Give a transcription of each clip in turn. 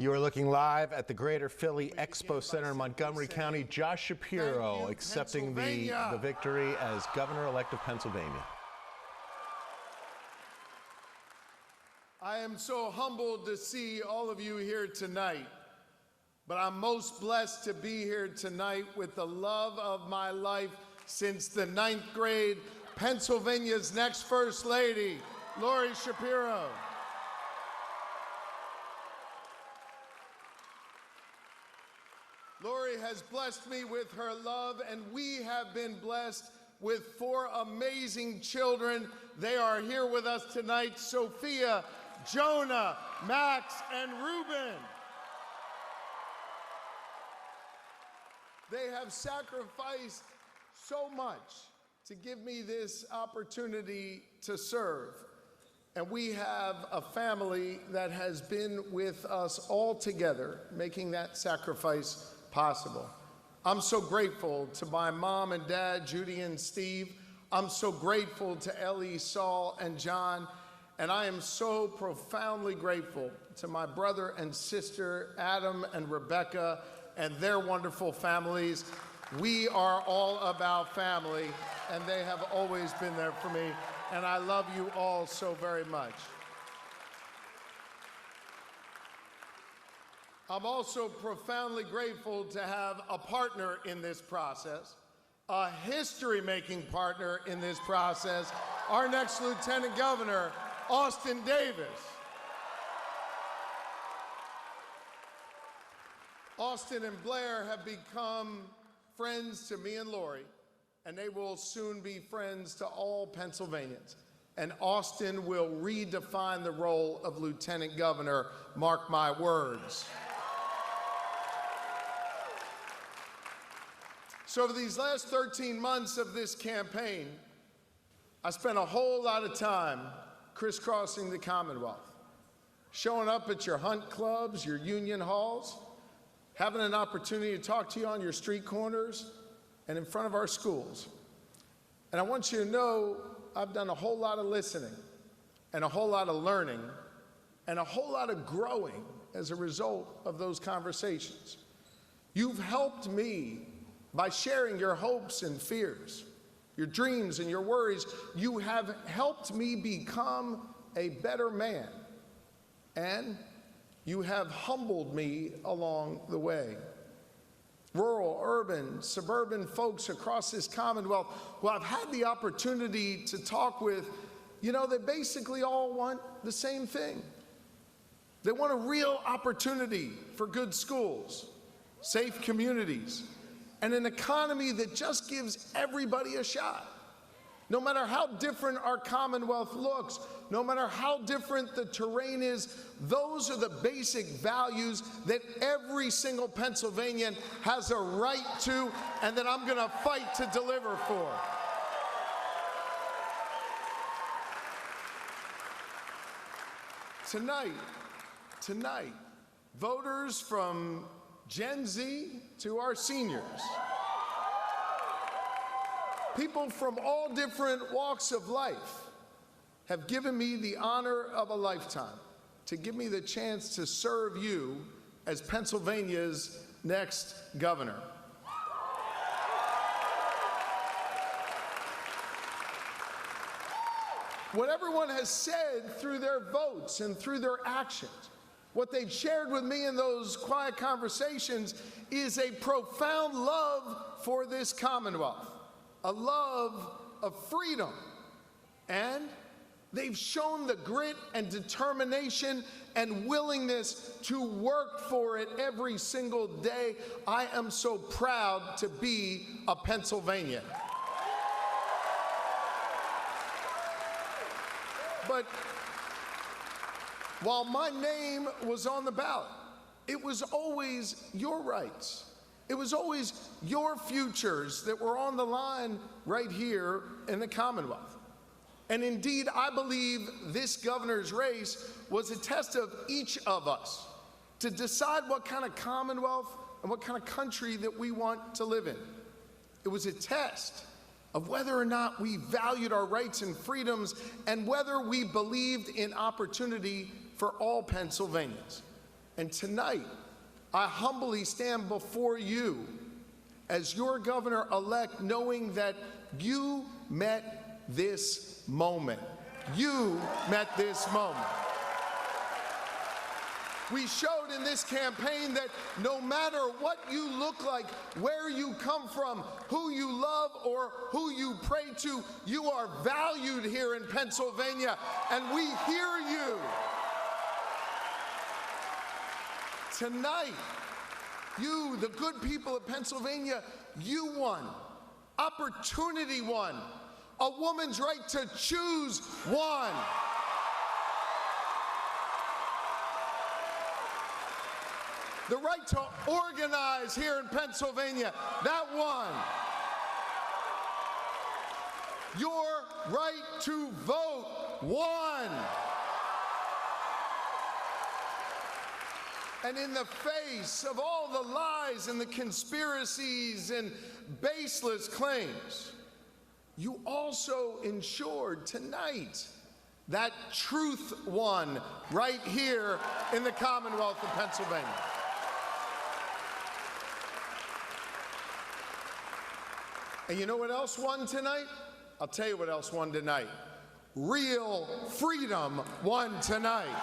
You are looking live at the Greater Philly Expo Center in Montgomery County. Josh Shapiro accepting the victory as governor-elect of Pennsylvania. I am so humbled to see all of you here tonight, but I'm most blessed to be here tonight with the love of my life since the 9th grade, Pennsylvania's next First Lady, Lori Shapiro. Lori has blessed me with her love, and we have been blessed with 4 amazing children. They are here with us tonight: Sophia, Jonah, Max, and Ruben. They have sacrificed so much to give me this opportunity to serve. And we have a family that has been with us all together, making that sacrifice possible. I'm so grateful to my mom and dad, Judy and Steve. I'm so grateful to Ellie, Saul, and John. And I am so profoundly grateful to my brother and sister, Adam and Rebecca, and their wonderful families. We are all about family, and they have always been there for me. And I love you all so very much. I'm also profoundly grateful to have a partner in this process, a history-making partner in this process, our next Lieutenant Governor, Austin Davis. Austin and Blair have become friends to me and Lori, and they will soon be friends to all Pennsylvanians. And Austin will redefine the role of Lieutenant Governor, mark my words. So over these last 13 months of this campaign, I spent a whole lot of time crisscrossing the Commonwealth, showing up at your hunt clubs, your union halls, having an opportunity to talk to you on your street corners and in front of our schools. And I want you to know I've done a whole lot of listening and a whole lot of learning and a whole lot of growing as a result of those conversations. You've helped me by sharing your hopes and fears, your dreams and your worries. You have helped me become a better man, and you have humbled me along the way. Rural, urban, suburban folks across this Commonwealth who I've had the opportunity to talk with, you know, they basically all want the same thing. They want a real opportunity for good schools, safe communities, and an economy that just gives everybody a shot. No matter how different our Commonwealth looks, no matter how different the terrain is, those are the basic values that every single Pennsylvanian has a right to, and that I'm gonna fight to deliver for. Tonight, voters from Gen Z to our seniors, people from all different walks of life, have given me the honor of a lifetime to give me the chance to serve you as Pennsylvania's next governor. What everyone has said through their votes and through their actions, what they've shared with me in those quiet conversations, is a profound love for this Commonwealth, a love of freedom. And they've shown the grit and determination and willingness to work for it every single day. I am so proud to be a Pennsylvanian. But while my name was on the ballot, it was always your rights. It was always your futures that were on the line right here in the Commonwealth. And indeed, I believe this governor's race was a test of each of us to decide what kind of Commonwealth and what kind of country that we want to live in. It was a test of whether or not we valued our rights and freedoms and whether we believed in opportunity for all Pennsylvanians. And tonight, I humbly stand before you as your governor-elect, knowing that you met this moment. You met this moment. We showed in this campaign that no matter what you look like, where you come from, who you love, or who you pray to, you are valued here in Pennsylvania, and we hear you. Tonight, you, the good people of Pennsylvania, you won. Opportunity won. A woman's right to choose won. The right to organize here in Pennsylvania, that won. Your right to vote won. And in the face of all the lies and the conspiracies and baseless claims, you also ensured tonight that truth won right here in the Commonwealth of Pennsylvania. And you know what else won tonight? I'll tell you what else won tonight. Real freedom won tonight.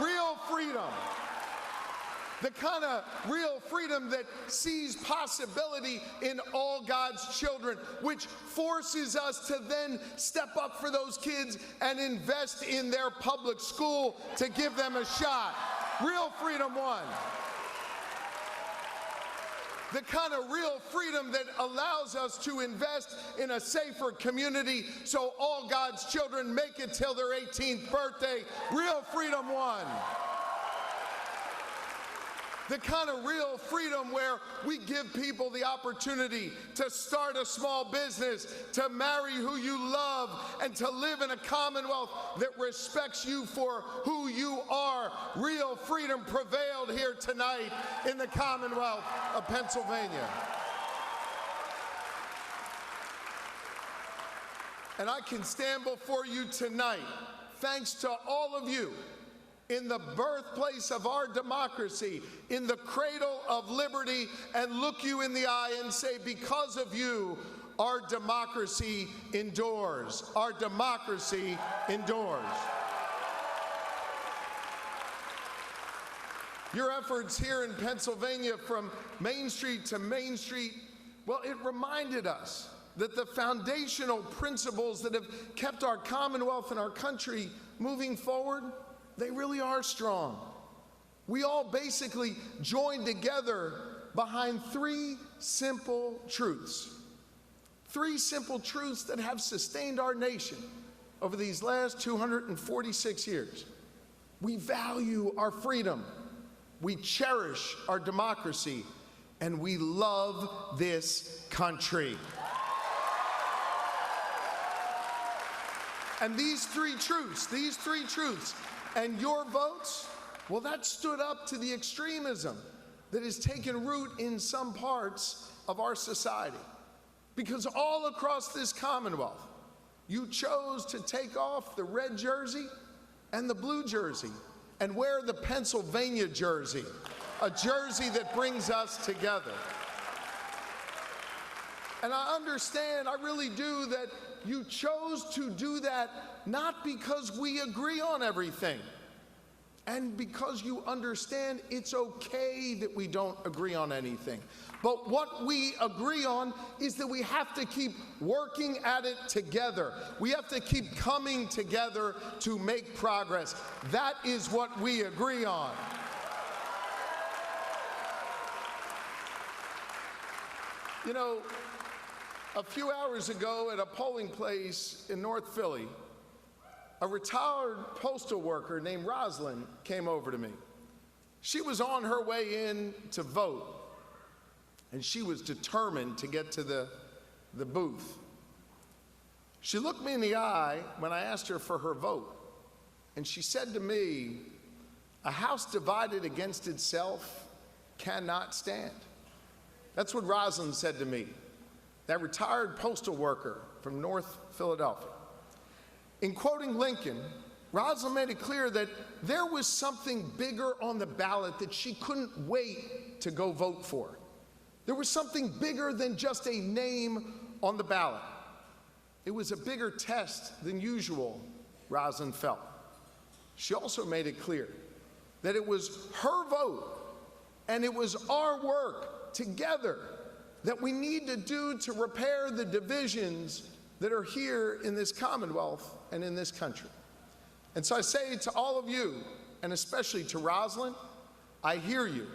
Real freedom. The kind of real freedom that sees possibility in all God's children, which forces us to then step up for those kids and invest in their public school to give them a shot. Real freedom won. The kind of real freedom that allows us to invest in a safer community so all God's children make it till their 18th birthday. Real freedom won. The kind of real freedom where we give people the opportunity to start a small business, to marry who you love, and to live in a commonwealth that respects you for who you are. Real freedom prevailed here tonight in the Commonwealth of Pennsylvania. And I can stand before you tonight, thanks to all of you, in the birthplace of our democracy, in the cradle of liberty, and look you in the eye and say, because of you, our democracy endures. Our democracy endures. Your efforts here in Pennsylvania from Main Street to Main Street, well, it reminded us that the foundational principles that have kept our Commonwealth and our country moving forward, they really are strong. We all basically joined together behind three simple truths. Three simple truths that have sustained our nation over these last 246 years. We value our freedom, we cherish our democracy, and we love this country. And these three truths, and your votes, well, that stood up to the extremism that has taken root in some parts of our society. Because all across this Commonwealth, you chose to take off the red jersey and the blue jersey and wear the Pennsylvania jersey, a jersey that brings us together. And I understand, I really do, that you chose to do that not because we agree on everything, and because you understand it's okay that we don't agree on anything. But what we agree on is that we have to keep working at it together. We have to keep coming together to make progress. That is what we agree on. You know, a few hours ago at a polling place in North Philly, a retired postal worker named Rosalind came over to me. She was on her way in to vote, and she was determined to get to the booth. She looked me in the eye when I asked her for her vote, and she said to me, "A house divided against itself cannot stand." That's what Rosalind said to me, that retired postal worker from North Philadelphia. In quoting Lincoln, Rosalind made it clear that there was something bigger on the ballot that she couldn't wait to go vote for. There was something bigger than just a name on the ballot. It was a bigger test than usual, Rosalind felt. She also made it clear that it was her vote and it was our work together that we need to do to repair the divisions that are here in this Commonwealth and in this country. And so I say to all of you, and especially to Rosalind, I hear you,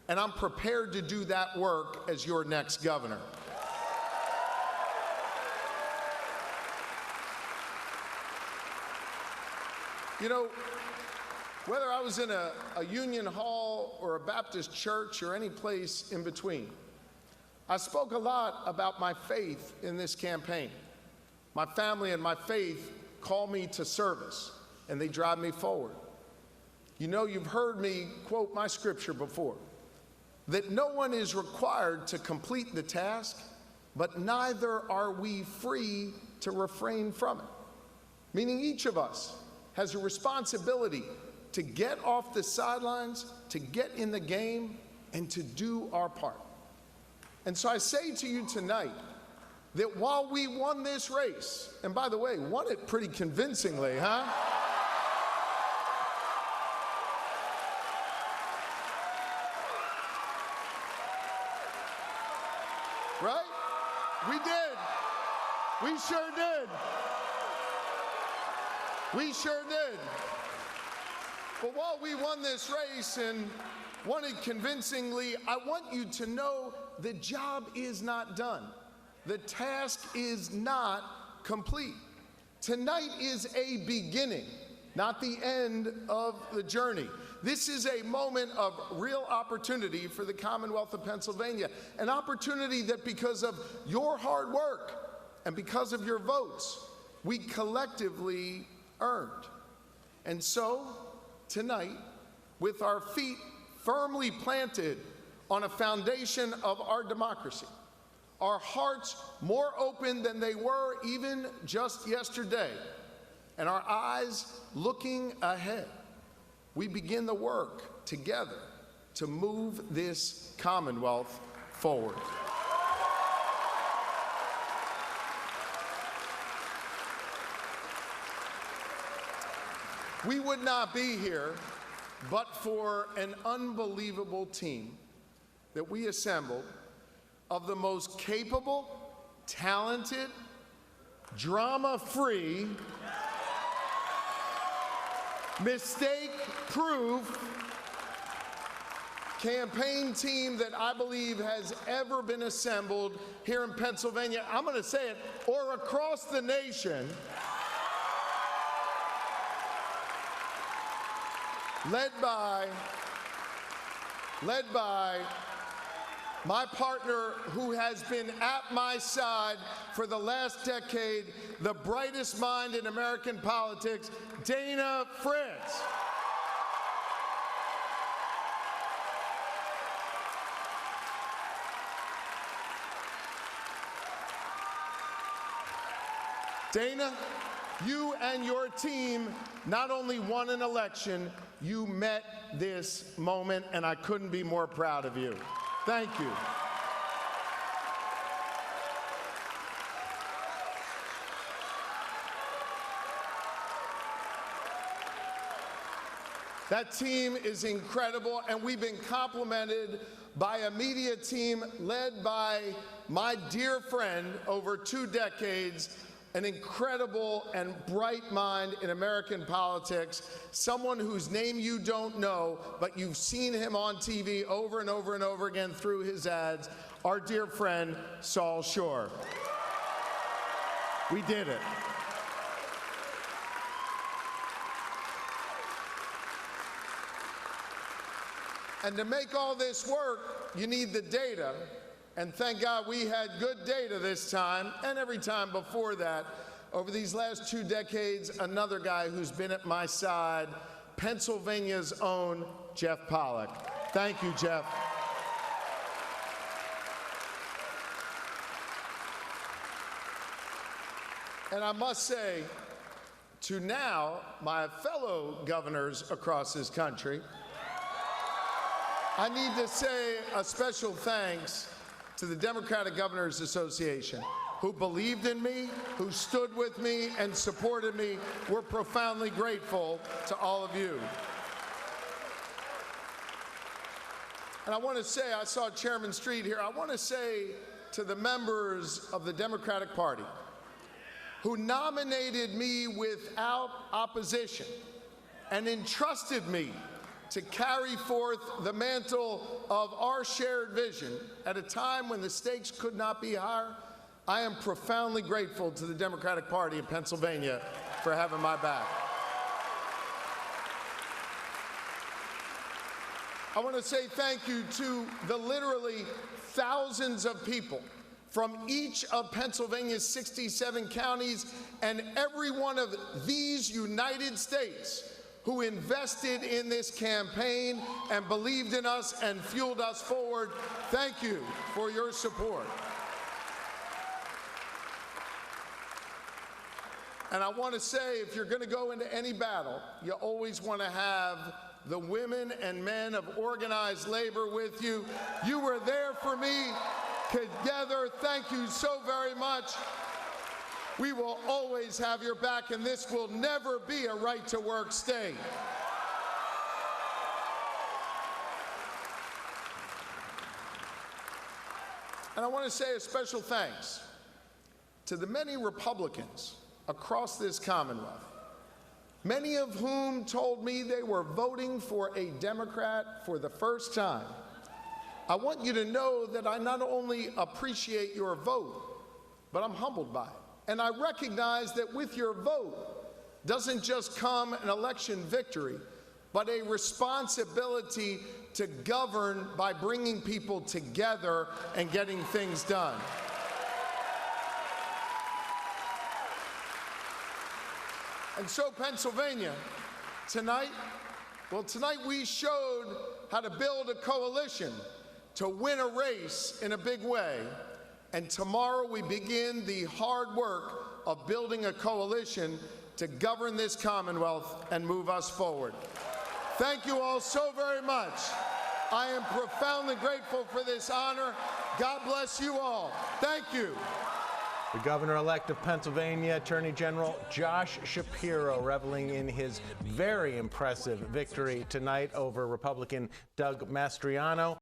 and I'm prepared to do that work as your next governor. You know, whether I was in a union hall or a Baptist church or any place in between, I spoke a lot about my faith in this campaign. My family and my faith call me to service, and they drive me forward. You know, you've heard me quote my scripture before, that no one is required to complete the task, but neither are we free to refrain from it. Meaning each of us has a responsibility to get off the sidelines, to get in the game, and to do our part. And so I say to you tonight that while we won this race, and by the way, won it pretty convincingly, huh? Right? We did. We sure did. We sure did. But while we won this race and won it convincingly, I want you to know the job is not done. The task is not complete. Tonight is a beginning, not the end of the journey. This is a moment of real opportunity for the Commonwealth of Pennsylvania, an opportunity that because of your hard work and because of your votes, we collectively earned. And so, tonight, with our feet firmly planted on a foundation of our democracy, our hearts more open than they were even just yesterday, and our eyes looking ahead, we begin the work together to move this Commonwealth forward. We would not be here but for an unbelievable team that we assembled of the most capable, talented, drama-free, mistake-proof campaign team that I believe has ever been assembled here in Pennsylvania, I'm going to say it, or across the nation, led by my partner who has been at my side for the last decade, the brightest mind in American politics, Dana Fritz. Dana, you and your team not only won an election, you met this moment, and I couldn't be more proud of you. Thank you. That team is incredible, and we've been complimented by a media team led by my dear friend over 2 decades, an incredible and bright mind in American politics, someone whose name you don't know, but you've seen him on TV over and over and over again through his ads, our dear friend, Saul Shore. We did it. And to make all this work, you need the data. And thank God we had good data this time, and every time before that. Over these last 2 decades, another guy who's been at my side, Pennsylvania's own Jeff Pollack. Thank you, Jeff. And I must say, to now my fellow governors across this country, I need to say a special thanks to the Democratic Governors Association, who believed in me, who stood with me and supported me. We're profoundly grateful to all of you. And I want to say, I saw Chairman Street here, I want to say to the members of the Democratic Party who nominated me without opposition and entrusted me to carry forth the mantle of our shared vision at a time when the stakes could not be higher, I am profoundly grateful to the Democratic Party of Pennsylvania for having my back. I want to say thank you to the literally thousands of people from each of Pennsylvania's 67 counties and every one of these United States who invested in this campaign and believed in us and fueled us forward. Thank you for your support. And I want to say, if you're going to go into any battle, you always want to have the women and men of organized labor with you. You were there for me together. Thank you so very much. We will always have your back, and this will never be a right-to-work state. And I want to say a special thanks to the many Republicans across this Commonwealth, many of whom told me they were voting for a Democrat for the first time. I want you to know that I not only appreciate your vote, but I'm humbled by it. And I recognize that with your vote doesn't just come an election victory, but a responsibility to govern by bringing people together and getting things done. And so, Pennsylvania, tonight we showed how to build a coalition to win a race in a big way. And tomorrow we begin the hard work of building a coalition to govern this Commonwealth and move us forward. Thank you all so very much. I am profoundly grateful for this honor. God bless you all. Thank you. The governor-elect of Pennsylvania, Attorney General Josh Shapiro, reveling in his very impressive victory tonight over Republican Doug Mastriano.